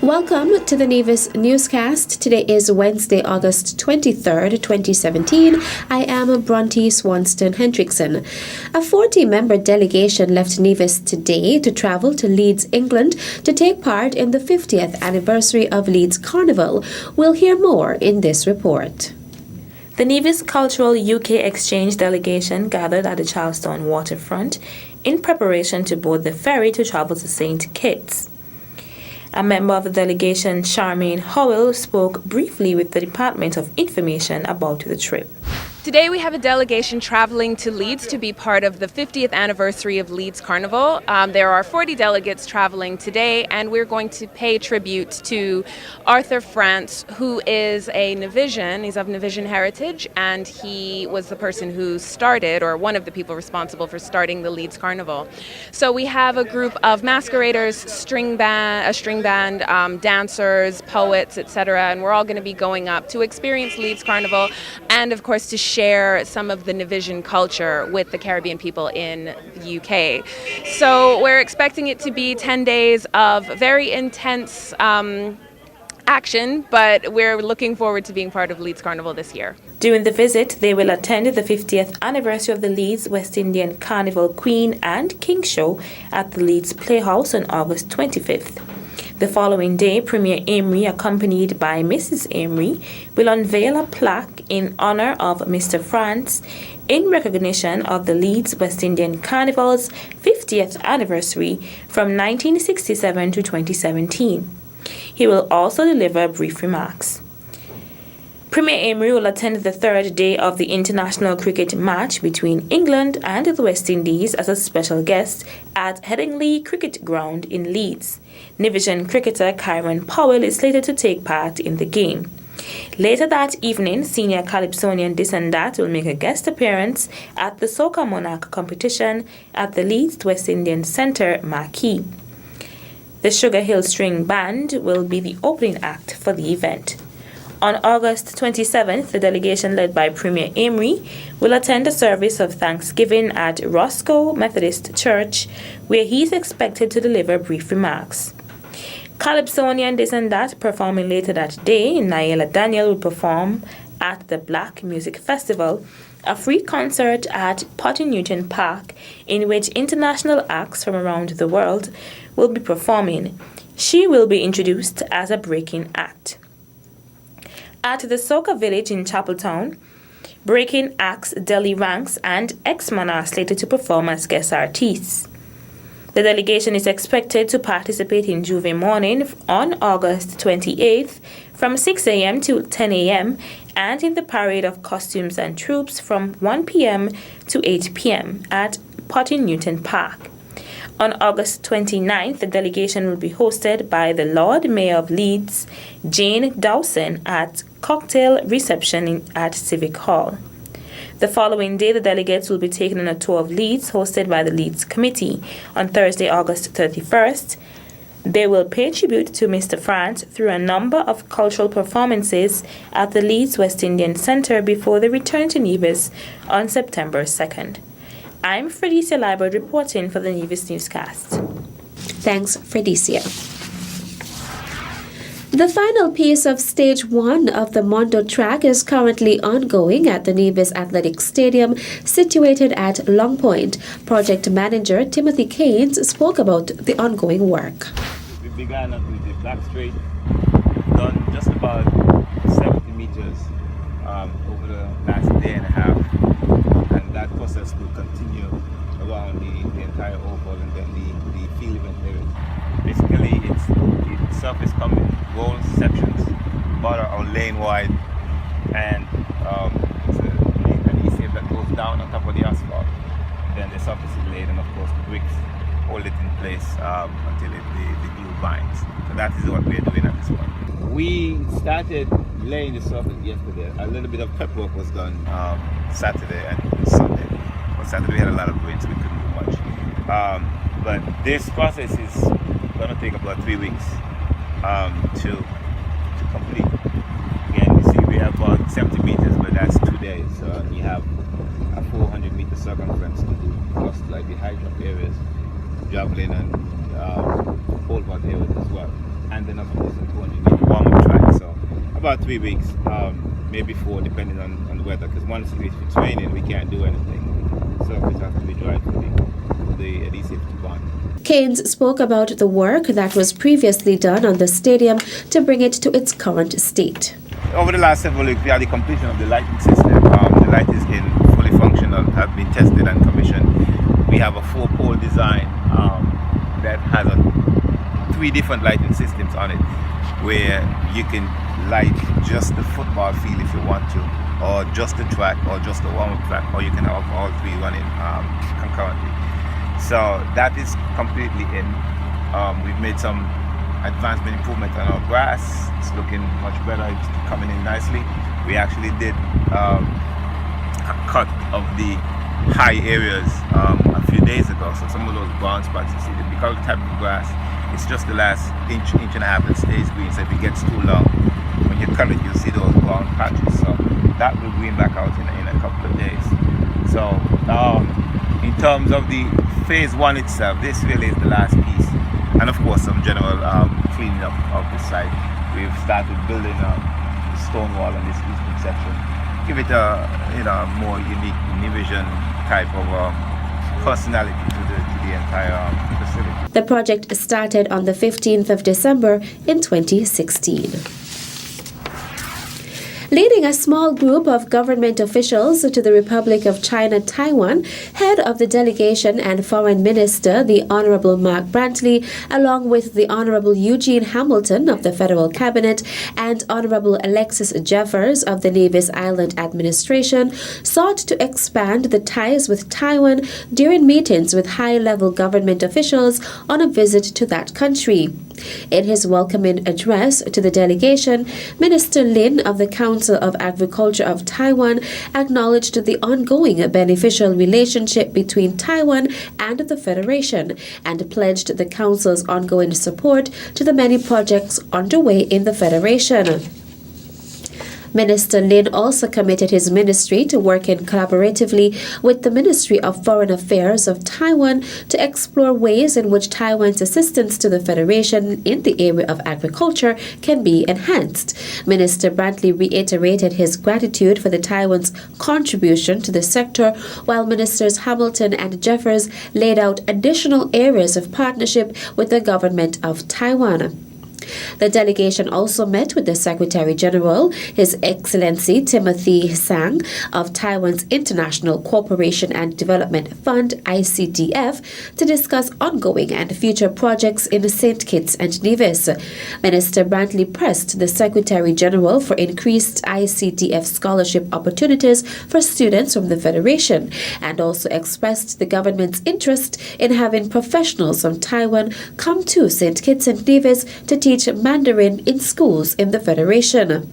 Welcome to the Nevis Newscast. Today is Wednesday, August 23rd, 2017. I am Bronte Swanston Hendrickson. A 40-member delegation left Nevis today to travel to Leeds, England to take part in the 50th anniversary of Leeds Carnival. We'll hear more in this report. The Nevis Cultural UK Exchange delegation gathered at the Charlestown waterfront in preparation to board the ferry to travel to St. Kitts. A member of the delegation, Charmaine Howell, spoke briefly with the Department of Information about the trip. Today we have a delegation traveling to Leeds to be part of the 50th anniversary of Leeds Carnival. There are 40 delegates traveling today, and we're going to pay tribute to Arthur France, who is a Nevisian. He's of Nevisian heritage, and he was the person who started, or one of the people responsible for starting the Leeds Carnival. So we have a group of masqueraders, a string band, dancers, poets, etc., and we're all going to be going up to experience Leeds Carnival and, of course, to share some of the Nevisian culture with the Caribbean people in the UK. So we're expecting it to be 10 days of very intense action, but we're looking forward to being part of Leeds Carnival this year. During the visit, they will attend the 50th anniversary of the Leeds West Indian Carnival Queen and King Show at the Leeds Playhouse on August 25th. The following day, Premier Amory, accompanied by Mrs. Amory, will unveil a plaque in honor of Mr. France in recognition of the Leeds West Indian Carnival's 50th anniversary from 1967 to 2017. He will also deliver brief remarks. Premier Amory will attend the third day of the international cricket match between England and the West Indies as a special guest at Headingley Cricket Ground in Leeds. Nevisian cricketer Kyron Powell is slated to take part in the game. Later that evening, senior Calypsonian This and That will make a guest appearance at the Soca Monarch competition at the Leeds West Indian Centre Marquee. The Sugar Hill String Band will be the opening act for the event. On August 27th, the delegation led by Premier Amory will attend a service of Thanksgiving at Roscoe Methodist Church, where he is expected to deliver brief remarks. Calypsonian This and That performing later that day, Naila Daniel will perform at the Black Music Festival, a free concert at Potting Newton Park in which international acts from around the world will be performing. She will be introduced as a breaking act. At the Soca Village in Chapeltown, breaking acts Deli Ranks and X-Man are slated to perform as guest artists. The delegation is expected to participate in Juve Morning on August 28th from 6 a.m. to 10 a.m. and in the Parade of Costumes and Troops from 1 p.m. to 8 p.m. at Potting Newton Park. On August 29th, the delegation will be hosted by the Lord Mayor of Leeds, Jane Dawson, at cocktail reception at Civic Hall. The following day, the delegates will be taken on a tour of Leeds hosted by the Leeds Committee. On Thursday, August 31st, they will pay tribute to Mr. France through a number of cultural performances at the Leeds West Indian Centre before they return to Nevis on September 2nd. I'm Fredicia Liebert reporting for the Nevis Newscast. Thanks, Fredicia. The final piece of Stage 1 of the Mondo track is currently ongoing at the Nevis Athletic Stadium, situated at Long Point. Project manager Timothy Keynes spoke about the ongoing work. We began with the black straight, done just about 70 meters over the last day and a half, and that process will continue around the entire oval and then the field event areas. Basically, it's the surface coming roll sections, about our lane wide, and it's an adhesive that goes down on top of the asphalt. Then the surface is laid, and of course the bricks hold it in place until the glue binds. So that is what we're doing at this point. We started laying the surface yesterday. A little bit of prep work was done Saturday and Sunday. On Saturday we had a lot of rain, so we couldn't do much. But this process is going to take about 3 weeks to complete. Again, you see we have about 70 meters, but that's 2 days. So you have a 400-meter circumference to do, plus like the high drop areas, javelin and pole vault areas as well. and then of course on 200 meter warm-up track. So about 3 weeks, maybe 4, depending on the weather. Because once it's raining, we can't do anything. So it has to be dry for the adhesive to bond. Keynes spoke about the work that was previously done on the stadium to bring it to its current state. Over the last several weeks, we had the completion of the lighting system. The light is in fully functional, have been tested and commissioned. We have a 4-pole design that has 3 different lighting systems on it, where you can light just the football field if you want to, or just the track, or just the warm-up track, or you can have all 3 running concurrently. So that is completely in. We've made some advancement improvement on our grass. It's looking much better. It's coming in nicely. We actually did a cut of the high areas a few days ago. So some of those brown spots you see, because of the type of grass, it's just the last inch and a half that stays green. So if it gets too long, when you cut it, you'll see those brown patches. So that will green back out in a couple of days. So in terms of the phase 1 itself, this really is the last piece. And of course some general cleaning up of the site. We've started building a stone wall on this eastern section. Give it a more unique Nevision type of personality to the entire facility. The project started on the 15th of December in 2016. Leading a small group of government officials to the Republic of China, Taiwan, head of the delegation and foreign minister, the Honorable Mark Brantley, along with the Honorable Eugene Hamilton of the Federal Cabinet and Honorable Alexis Jeffers of the Nevis Island Administration, sought to expand the ties with Taiwan during meetings with high-level government officials on a visit to that country. In his welcoming address to the delegation, Minister Lin of the Council of Agriculture of Taiwan acknowledged the ongoing beneficial relationship between Taiwan and the Federation and pledged the Council's ongoing support to the many projects underway in the Federation. Minister Lin also committed his ministry to working collaboratively with the Ministry of Foreign Affairs of Taiwan to explore ways in which Taiwan's assistance to the Federation in the area of agriculture can be enhanced. Minister Brantley reiterated his gratitude for the Taiwan's contribution to the sector, while Ministers Hamilton and Jeffers laid out additional areas of partnership with the government of Taiwan. The delegation also met with the Secretary General, His Excellency Timothy Sang of Taiwan's International Cooperation and Development Fund, ICDF, to discuss ongoing and future projects in St. Kitts and Nevis. Minister Brantley pressed the Secretary General for increased ICDF scholarship opportunities for students from the Federation and also expressed the government's interest in having professionals from Taiwan come to St. Kitts and Nevis to teach Mandarin in schools in the Federation.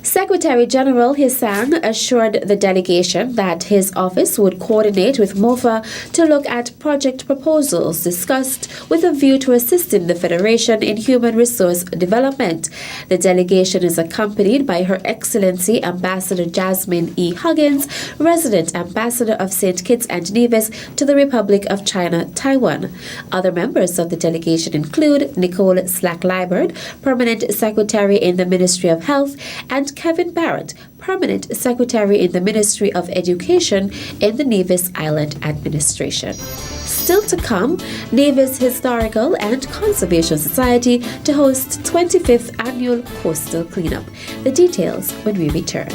Secretary General Hisang assured the delegation that his office would coordinate with MOFA to look at project proposals discussed with a view to assisting the Federation in human resource development. The delegation is accompanied by Her Excellency Ambassador Jasmine E. Huggins, Resident Ambassador of St. Kitts and Nevis to the Republic of China, Taiwan. Other members of the delegation include Nicole Slack-Liebert, Permanent Secretary in the Ministry of Health, and Kevin Barrett, Permanent Secretary in the Ministry of Education in the Nevis Island Administration. Still to come, Nevis Historical and Conservation Society to host 25th Annual Coastal Cleanup. The details when we return.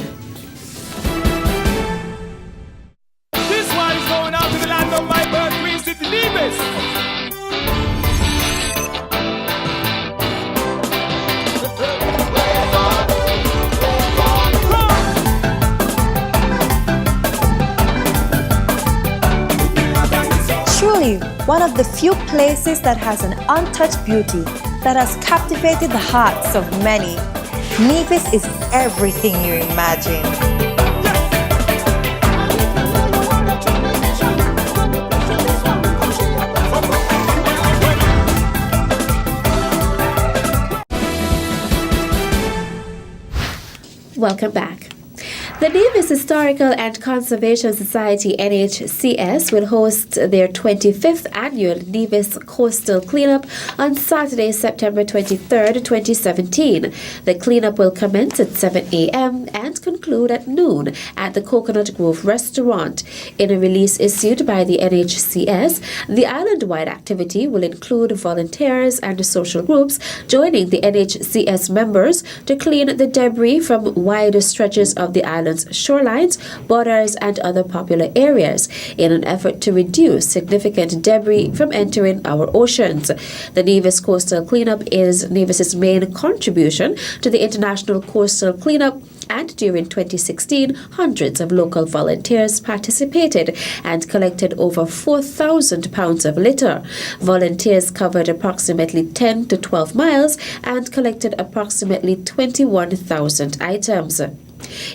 This one is going out to the land of my birth, Green City, Nevis. Truly, one of the few places that has an untouched beauty that has captivated the hearts of many. Nevis is everything you imagine. Welcome back. The Nevis Historical and Conservation Society NHCS will host their 25th annual Nevis Coastal Cleanup on Saturday, September 23rd, 2017. The cleanup will commence at 7 a.m. and conclude at noon at the Coconut Grove Restaurant. In a release issued by the NHCS, the island-wide activity will include volunteers and social groups joining the NHCS members to clean the debris from wide stretches of the island's shorelines, borders, and other popular areas in an effort to reduce significant debris from entering our oceans. The Nevis Coastal Cleanup is Nevis's main contribution to the International Coastal Cleanup, and during 2016, hundreds of local volunteers participated and collected over 4,000 pounds of litter. Volunteers covered approximately 10 to 12 miles and collected approximately 21,000 items.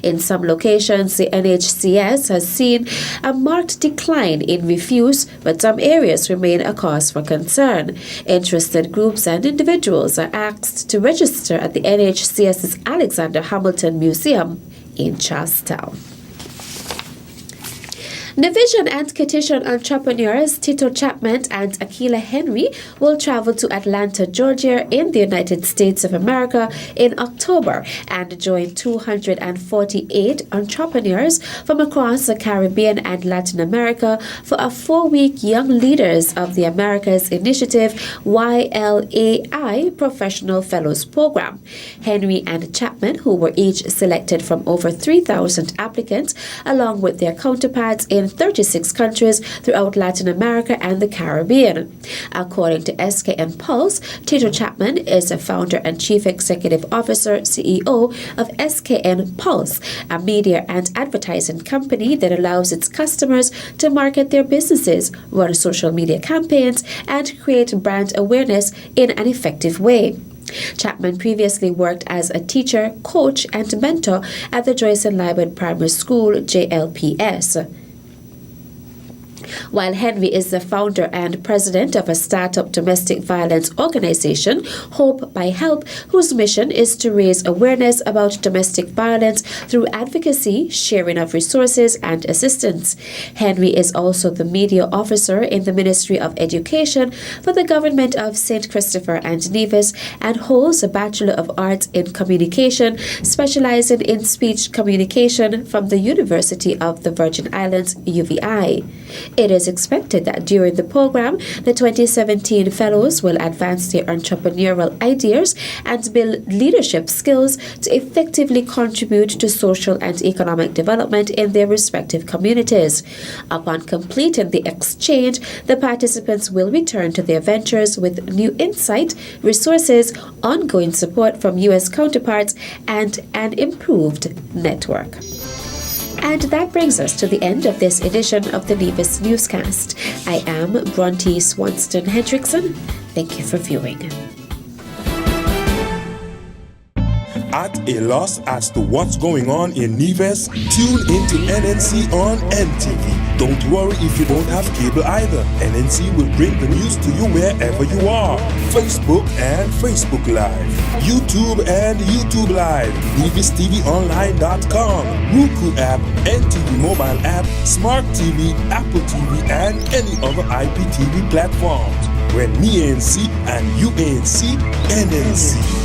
In some locations, the NHCS has seen a marked decline in refuse, but some areas remain a cause for concern. Interested groups and individuals are asked to register at the NHCS's Alexander Hamilton Museum in Charlestown. Nevision and Kittitian entrepreneurs Tito Chapman and Akila Henry will travel to Atlanta, Georgia in the United States of America in October and join 248 entrepreneurs from across the Caribbean and Latin America for a 4-week Young Leaders of the Americas Initiative YLAI Professional Fellows Program. Henry and Chapman, who were each selected from over 3,000 applicants, along with their counterparts in 36 countries throughout Latin America and the Caribbean. According to SKN Pulse, Tito Chapman is a founder and chief executive officer, CEO of SKN Pulse, a media and advertising company that allows its customers to market their businesses, run social media campaigns, and create brand awareness in an effective way. Chapman previously worked as a teacher, coach, and mentor at the Joyce and Lyman Primary School, JLPS. While Henry is the founder and president of a startup domestic violence organization, Hope by Help, whose mission is to raise awareness about domestic violence through advocacy, sharing of resources, and assistance. Henry is also the media officer in the Ministry of Education for the Government of St. Christopher and Nevis and holds a Bachelor of Arts in Communication, specializing in speech communication from the University of the Virgin Islands, UVI. It is expected that during the program, the 2017 fellows will advance their entrepreneurial ideas and build leadership skills to effectively contribute to social and economic development in their respective communities. Upon completing the exchange, the participants will return to their ventures with new insight, resources, ongoing support from U.S. counterparts, and an improved network. And that brings us to the end of this edition of the Nevis Newscast. I am Bronte Swanston Hendrickson. Thank you for viewing. At a loss as to what's going on in Nevis? Tune into NNC on NTV. Don't worry if you don't have cable either. NNC will bring the news to you wherever you are. Facebook and Facebook Live. YouTube and YouTube Live. NevisTVOnline.com. Roku app, NTV mobile app, Smart TV, Apple TV, and any other IPTV platforms. When me ANC and you ANC, NNC.